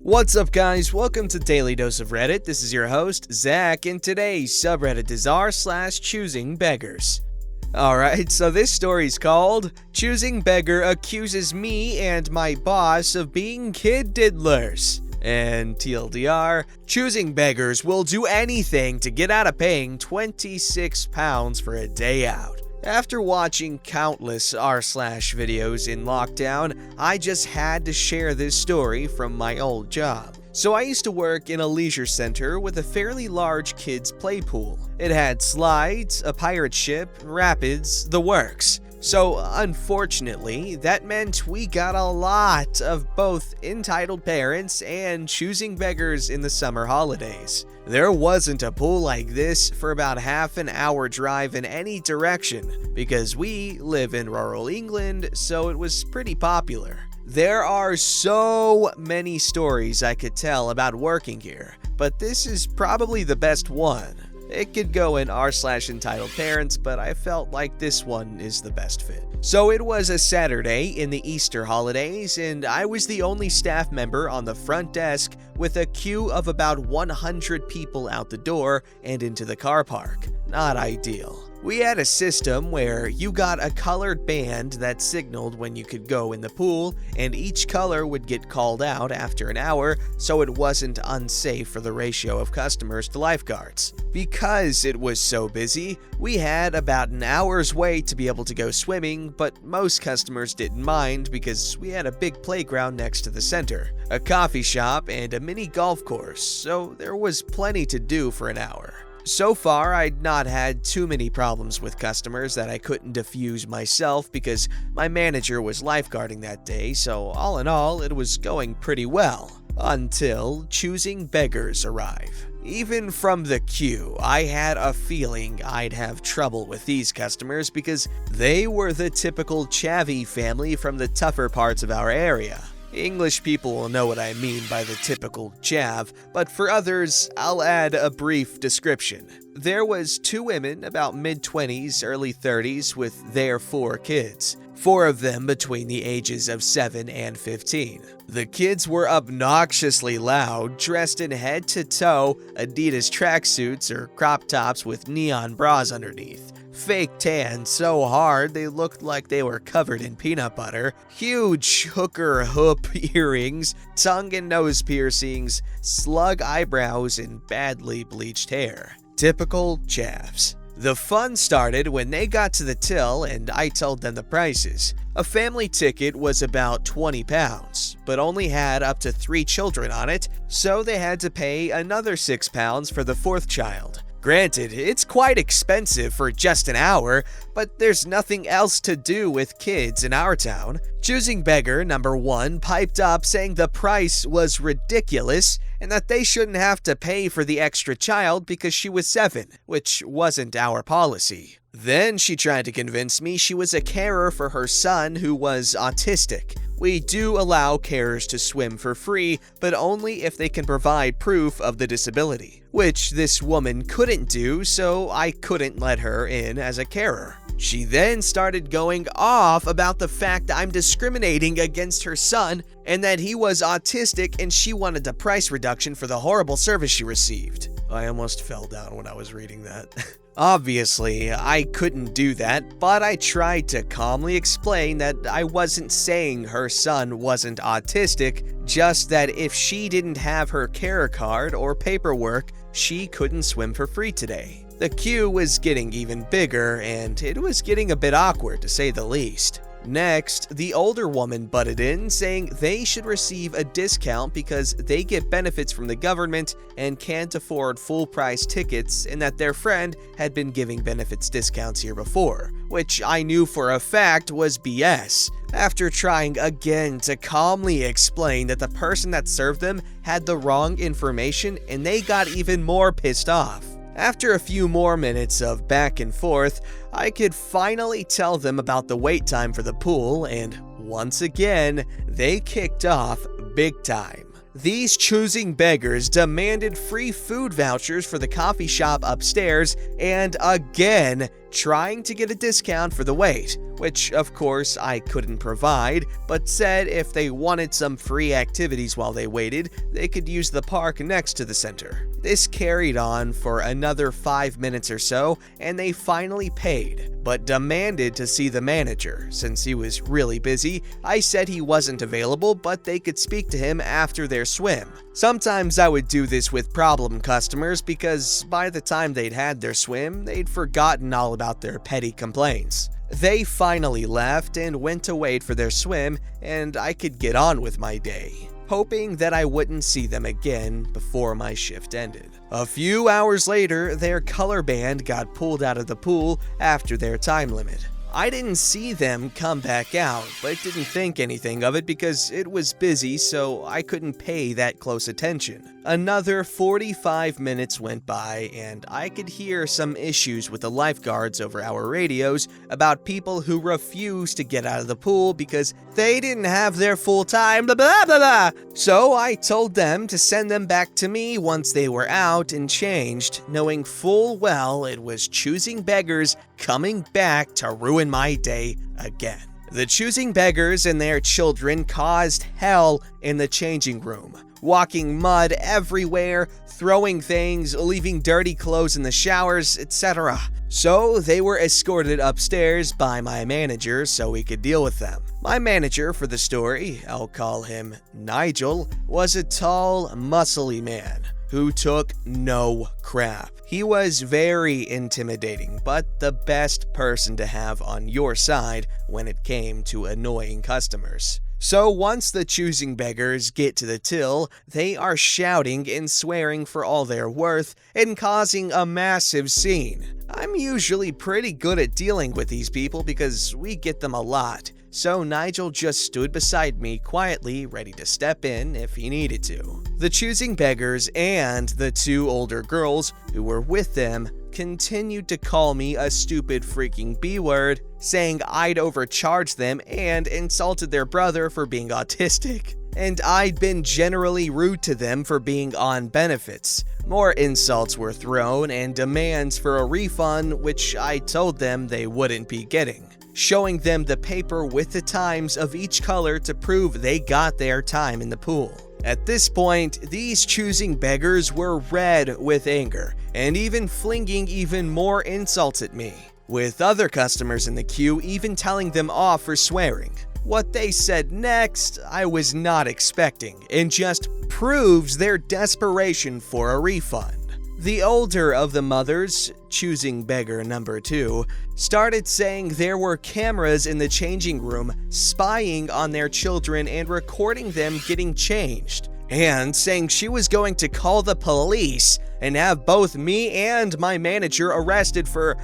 What's up, guys? Welcome to Daily Dose of Reddit. This is your host, Zach, and today's subreddit is r/ChoosingBeggars. Alright, so this story's called Choosing Beggar Accuses Me and My Boss of Being Kid Diddlers. And TLDR, Choosing Beggars will do anything to get out of paying £26 for a day out. After watching countless r/ videos in lockdown, I just had to share this story from my old job. So I used to work in a leisure center with a fairly large kids play pool. It had slides, a pirate ship, rapids, the works. So unfortunately, that meant we got a lot of both entitled parents and choosing beggars in the summer holidays. There wasn't a pool like this for about half an hour drive in any direction because we live in rural England, so it was pretty popular. There are so many stories I could tell about working here, but this is probably the best one. It could go in r/entitled parents, but I felt like this one is the best fit. So it was a Saturday in the Easter holidays, and I was the only staff member on the front desk with a queue of about 100 people out the door and into the car park. Not ideal. We had a system where you got a colored band that signaled when you could go in the pool, and each color would get called out after an hour, so it wasn't unsafe for the ratio of customers to lifeguards. Because it was so busy, we had about an hour's wait to be able to go swimming, but most customers didn't mind because we had a big playground next to the center, a coffee shop, and a mini golf course, so there was plenty to do for an hour. So far, I'd not had too many problems with customers that I couldn't diffuse myself because my manager was lifeguarding that day, so all in all, it was going pretty well. Until choosing beggars arrive. Even from the queue, I had a feeling I'd have trouble with these customers because they were the typical chavvy family from the tougher parts of our area. English people will know what I mean by the typical chav, but for others, I'll add a brief description. There was two women about mid-20s, early 30s with their 4 kids. 4 of them between the ages of 7 and 15. The kids were obnoxiously loud, dressed in head-to-toe Adidas tracksuits or crop tops with neon bras underneath. Fake tan so hard they looked like they were covered in peanut butter, huge hooker hoop earrings, tongue and nose piercings, slug eyebrows, and badly bleached hair. Typical chavs. The fun started when they got to the till and I told them the prices. A family ticket was about £20, but only had up to 3 children on it, so they had to pay another £6 for the 4th child. Granted, it's quite expensive for just an hour, but there's nothing else to do with kids in our town. Choosing Beggar number 1 piped up saying the price was ridiculous and that they shouldn't have to pay for the extra child because she was 7, which wasn't our policy. Then she tried to convince me she was a carer for her son who was autistic. We do allow carers to swim for free, but only if they can provide proof of the disability, which this woman couldn't do, so I couldn't let her in as a carer. She then started going off about the fact I'm discriminating against her son and that he was autistic and she wanted a price reduction for the horrible service she received. I almost fell down when I was reading that. Obviously, I couldn't do that, but I tried to calmly explain that I wasn't saying her son wasn't autistic, just that if she didn't have her carer card or paperwork, she couldn't swim for free today. The queue was getting even bigger, and it was getting a bit awkward to say the least. Next, the older woman butted in, saying they should receive a discount because they get benefits from the government and can't afford full-price tickets, and that their friend had been giving benefits discounts here before, which I knew for a fact was BS. After trying again to calmly explain that the person that served them had the wrong information, and they got even more pissed off. After a few more minutes of back and forth, I could finally tell them about the wait time for the pool, and once again, they kicked off big time. These choosing beggars demanded free food vouchers for the coffee shop upstairs, and again, trying to get a discount for the wait, which of course I couldn't provide, but said if they wanted some free activities while they waited, they could use the park next to the center. This carried on for another 5 minutes or so, and they finally paid, but demanded to see the manager. Since he was really busy, I said he wasn't available, but they could speak to him after their swim. Sometimes I would do this with problem customers because by the time they'd had their swim, they'd forgotten all about their petty complaints. They finally left and went to wait for their swim, and I could get on with my day, hoping that I wouldn't see them again before my shift ended. A few hours later, their color band got pulled out of the pool after their time limit. I didn't see them come back out, but didn't think anything of it because it was busy, so I couldn't pay that close attention. Another 45 minutes went by, and I could hear some issues with the lifeguards over our radios about people who refused to get out of the pool because they didn't have their full time, blah blah blah blah. So I told them to send them back to me once they were out and changed, knowing full well it was Choosing Beggars coming back to ruin my day again. The Choosing Beggars and their children caused hell in the changing room, walking mud everywhere, throwing things, leaving dirty clothes in the showers, etc. So they were escorted upstairs by my manager so we could deal with them. My manager for the story, I'll call him Nigel, was a tall, muscly man who took no crap. He was very intimidating, but the best person to have on your side when it came to annoying customers. So once the Choosing Beggars get to the till, they are shouting and swearing for all they're worth and causing a massive scene. I'm usually pretty good at dealing with these people because we get them a lot. So Nigel just stood beside me quietly, ready to step in if he needed to. The Choosing Beggars and the two older girls who were with them continued to call me a stupid freaking B-word, saying I'd overcharged them and insulted their brother for being autistic. And I'd been generally rude to them for being on benefits. More insults were thrown and demands for a refund, which I told them they wouldn't be getting, showing them the paper with the times of each color to prove they got their time in the pool. At this point, these Choosing Beggars were red with anger and even flinging even more insults at me, with other customers in the queue even telling them off for swearing. What they said next, I was not expecting, and just proves their desperation for a refund. The older of the mothers, Choosing Beggar number 2, started saying there were cameras in the changing room spying on their children and recording them getting changed, and saying she was going to call the police and have both me and my manager arrested for,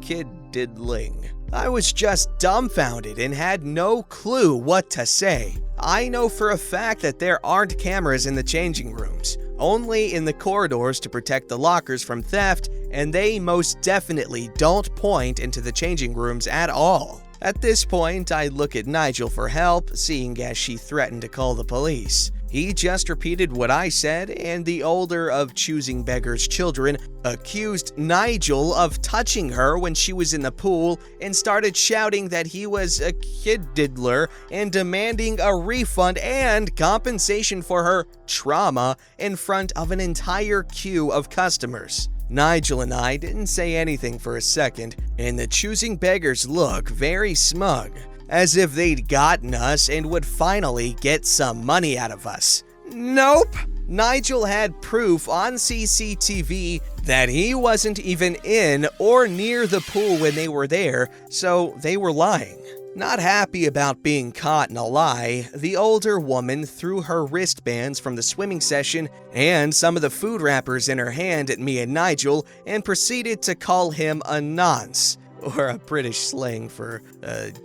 kid diddling. I was just dumbfounded and had no clue what to say. I know for a fact that there aren't cameras in the changing rooms, only in the corridors to protect the lockers from theft, and they most definitely don't point into the changing rooms at all. At this point, I look at Nigel for help, seeing as she threatened to call the police. He just repeated what I said, and the older of Choosing Beggars' children accused Nigel of touching her when she was in the pool and started shouting that he was a kid diddler and demanding a refund and compensation for her trauma in front of an entire queue of customers. Nigel and I didn't say anything for a second, and the Choosing Beggars look very smug, as if they'd gotten us and would finally get some money out of us. Nope! Nigel had proof on CCTV that he wasn't even in or near the pool when they were there, so they were lying. Not happy about being caught in a lie, the older woman threw her wristbands from the swimming session and some of the food wrappers in her hand at me and Nigel and proceeded to call him a nonce, or a British slang for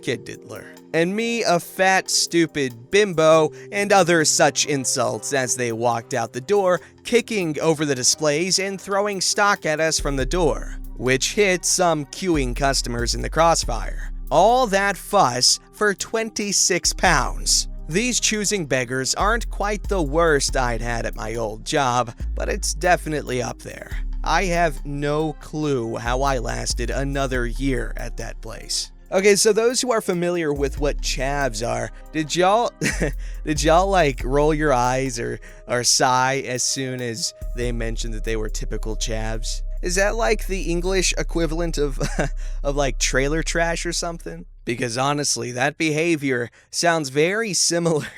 kid diddler, and me a fat, stupid bimbo, and other such insults as they walked out the door, kicking over the displays and throwing stock at us from the door, which hit some queuing customers in the crossfire. All that fuss for £26. These Choosing Beggars aren't quite the worst I'd had at my old job, but it's definitely up there. I have no clue how I lasted another year at that place. Okay, so those who are familiar with what chavs are, did y'all like roll your eyes or sigh as soon as they mentioned that they were typical chavs? Is that like the English equivalent of of like trailer trash or something? Because honestly, that behavior sounds very similar.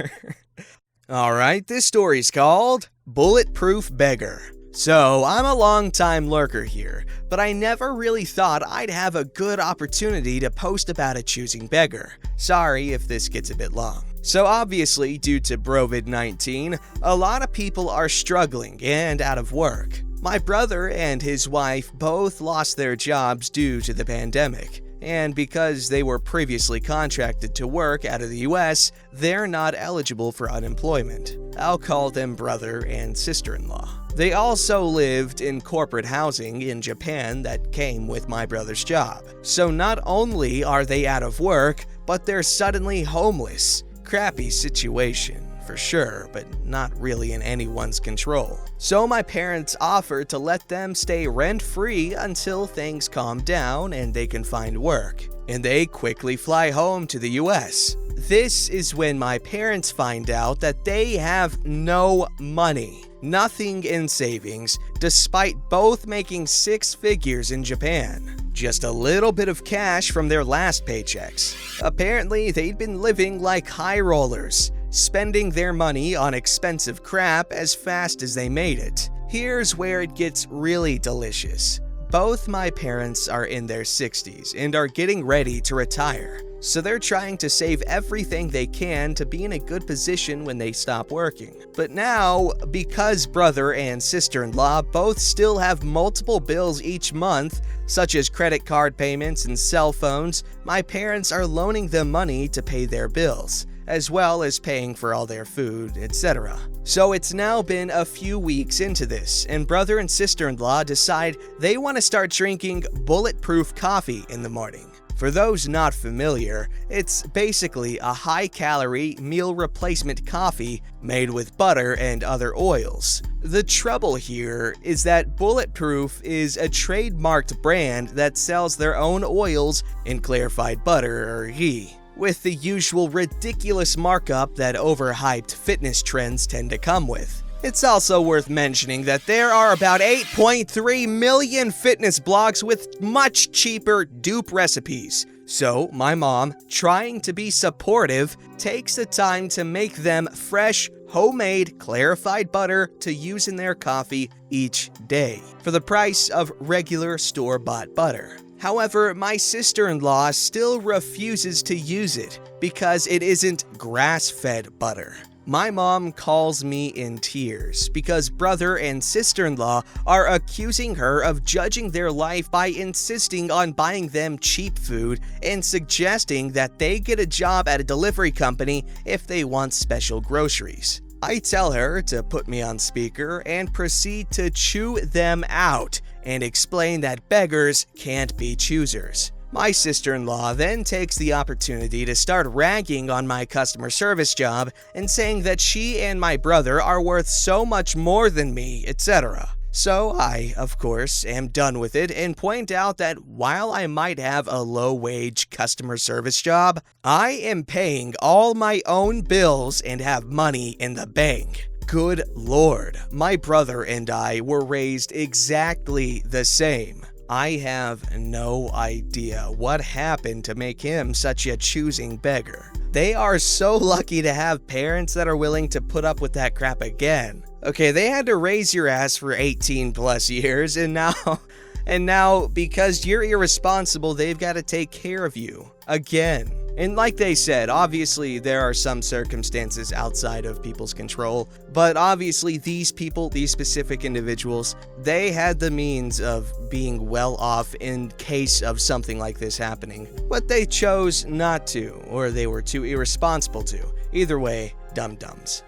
All right, this story's called Bulletproof Beggar. So, I'm a long-time lurker here, but I never really thought I'd have a good opportunity to post about a choosing beggar. Sorry if this gets a bit long. So obviously, due to COVID-19, a lot of people are struggling and out of work. My brother and his wife both lost their jobs due to the pandemic. And because they were previously contracted to work out of the US, they're not eligible for unemployment. I'll call them brother and sister-in-law. They also lived in corporate housing in Japan that came with my brother's job. So not only are they out of work, but they're suddenly homeless. Crappy situation, for sure, but not really in anyone's control. So my parents offered to let them stay rent-free until things calm down and they can find work. And they quickly fly home to the US. This is when my parents find out that they have no money. Nothing in savings, despite both making 6 figures in Japan. Just a little bit of cash from their last paychecks. Apparently, they'd been living like high rollers, spending their money on expensive crap as fast as they made it. Here's where it gets really delicious. Both my parents are in their 60s and are getting ready to retire. So they're trying to save everything they can to be in a good position when they stop working. But now, because brother and sister-in-law both still have multiple bills each month, such as credit card payments and cell phones, my parents are loaning them money to pay their bills, as well as paying for all their food, etc. So it's now been a few weeks into this, and brother and sister-in-law decide they want to start drinking bulletproof coffee in the morning. For those not familiar, it's basically a high-calorie meal replacement coffee made with butter and other oils. The trouble here is that Bulletproof is a trademarked brand that sells their own oils in clarified butter or ghee, with the usual ridiculous markup that overhyped fitness trends tend to come with. It's also worth mentioning that there are about 8.3 million fitness blogs with much cheaper dupe recipes. So my mom, trying to be supportive, takes the time to make them fresh, homemade, clarified butter to use in their coffee each day, for the price of regular store-bought butter. However, my sister-in-law still refuses to use it because it isn't grass-fed butter. My mom calls me in tears because brother and sister-in-law are accusing her of judging their life by insisting on buying them cheap food and suggesting that they get a job at a delivery company if they want special groceries. I tell her to put me on speaker and proceed to chew them out and explain that beggars can't be choosers. My sister-in-law then takes the opportunity to start ragging on my customer service job and saying that she and my brother are worth so much more than me, etc. So I, of course, am done with it and point out that while I might have a low-wage customer service job, I am paying all my own bills and have money in the bank. Good Lord, my brother and I were raised exactly the same. I have no idea what happened to make him such a choosing beggar. They are so lucky to have parents that are willing to put up with that crap again. Okay, they had to raise your ass for 18 plus years, and now because you're irresponsible, they've got to take care of you again. And like they said, obviously there are some circumstances outside of people's control, but obviously these people, these specific individuals, they had the means of being well off in case of something like this happening, but they chose not to, or they were too irresponsible to. Either way, dum-dums.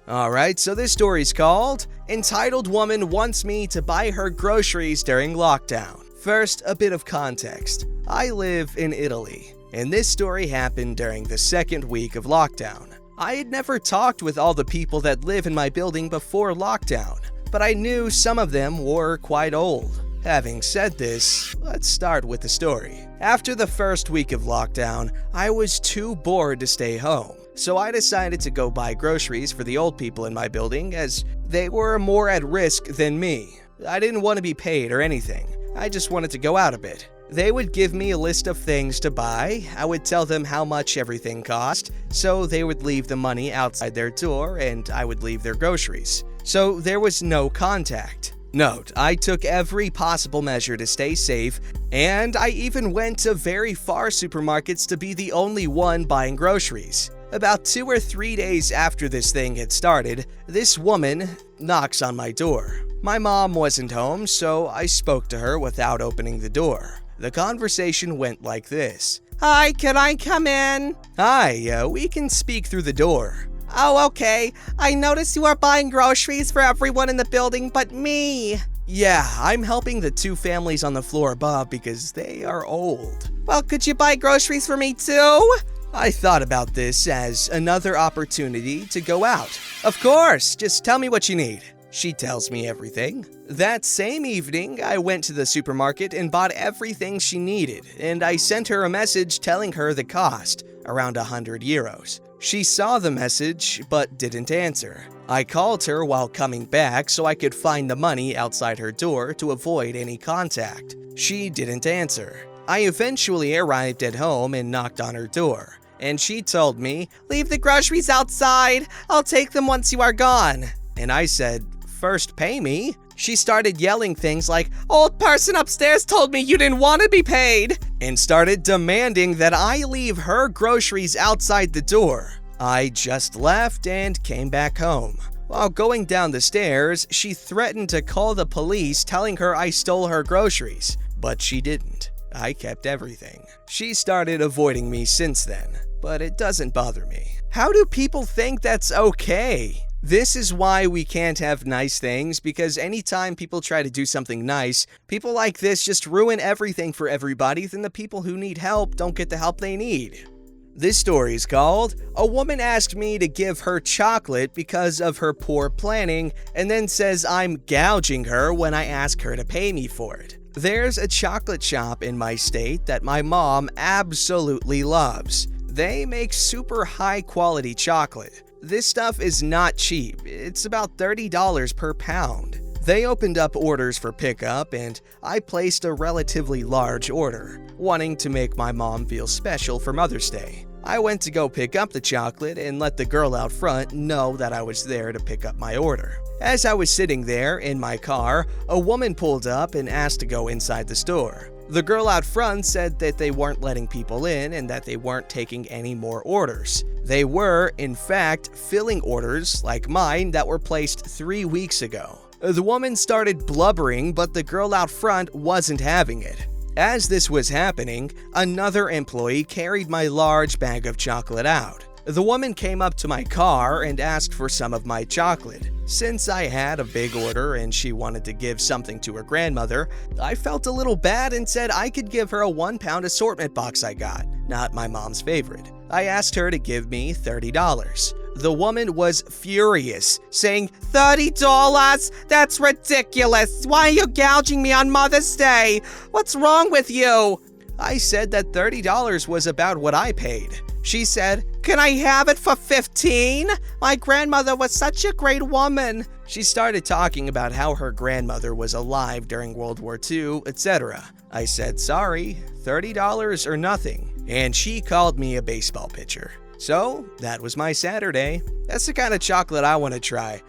Alright, so this story's called Entitled Woman Wants Me to Buy Her Groceries During Lockdown. First, a bit of context. I live in Italy, and this story happened during the second week of lockdown. I had never talked with all the people that live in my building before lockdown, but I knew some of them were quite old. Having said this, let's start with the story. After the first week of lockdown, I was too bored to stay home, so I decided to go buy groceries for the old people in my building as they were more at risk than me. I didn't want to be paid or anything, I just wanted to go out a bit. They would give me a list of things to buy, I would tell them how much everything cost, so they would leave the money outside their door and I would leave their groceries. So there was no contact. Note, I took every possible measure to stay safe, and I even went to very far supermarkets to be the only one buying groceries. About 2 or 3 days after this thing had started, this woman knocks on my door. My mom wasn't home, so I spoke to her without opening the door. The conversation went like this. Hi, can I come in? Hi, we can speak through the door. Oh, okay. I noticed you are buying groceries for everyone in the building but me. Yeah, I'm helping the 2 families on the floor above because they are old. Well, could you buy groceries for me too? I thought about this as another opportunity to go out. Of course, just tell me what you need. She tells me everything. That same evening, I went to the supermarket and bought everything she needed, and I sent her a message telling her the cost, around 100 euros. She saw the message, but didn't answer. I called her while coming back so I could find the money outside her door to avoid any contact. She didn't answer. I eventually arrived at home and knocked on her door, and she told me, "Leave the groceries outside. I'll take them once you are gone." And I said, "First pay me." She started yelling things like, "Old person upstairs told me you didn't want to be paid," and started demanding that I leave her groceries outside the door. I just left and came back home. While going down the stairs, she threatened to call the police, telling her I stole her groceries, but she didn't. I kept everything. She started avoiding me since then, but it doesn't bother me. How do people think that's okay? This is why we can't have nice things, because anytime people try to do something nice, people like this just ruin everything for everybody, then the people who need help don't get the help they need. This story is called, "A Woman Asked Me to Give Her Chocolate Because of Her Poor Planning, and then says I'm gouging her when I ask her to pay me for it." There's a chocolate shop in my state that my mom absolutely loves. They make super high quality chocolate. This stuff is not cheap, it's about $30 per pound. They opened up orders for pickup and I placed a relatively large order, wanting to make my mom feel special for Mother's Day. I went to go pick up the chocolate and let the girl out front know that I was there to pick up my order. As I was sitting there in my car, a woman pulled up and asked to go inside the store. The girl out front said that they weren't letting people in and that they weren't taking any more orders. They were, in fact, filling orders, like mine, that were placed 3 weeks ago. The woman started blubbering, but the girl out front wasn't having it. As this was happening, another employee carried my large bag of chocolate out. The woman came up to my car and asked for some of my chocolate. Since I had a big order and she wanted to give something to her grandmother, I felt a little bad and said I could give her a 1-pound assortment box I got, not my mom's favorite. I asked her to give me $30. The woman was furious, saying, $30? That's ridiculous. Why are you gouging me on Mother's Day? What's wrong with you? I said that $30 was about what I paid. She said, "Can I have it for 15? My grandmother was such a great woman." She started talking about how her grandmother was alive during World War II, etc. I said, "Sorry, $30 or nothing." And she called me a baseball pitcher. So, that was my Saturday. That's the kind of chocolate I want to try.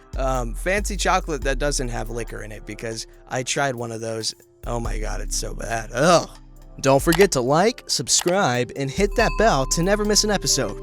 Fancy chocolate that doesn't have liquor in it, because I tried one of those. Oh my god, it's so bad. Ugh. Don't forget to like, subscribe, and hit that bell to never miss an episode.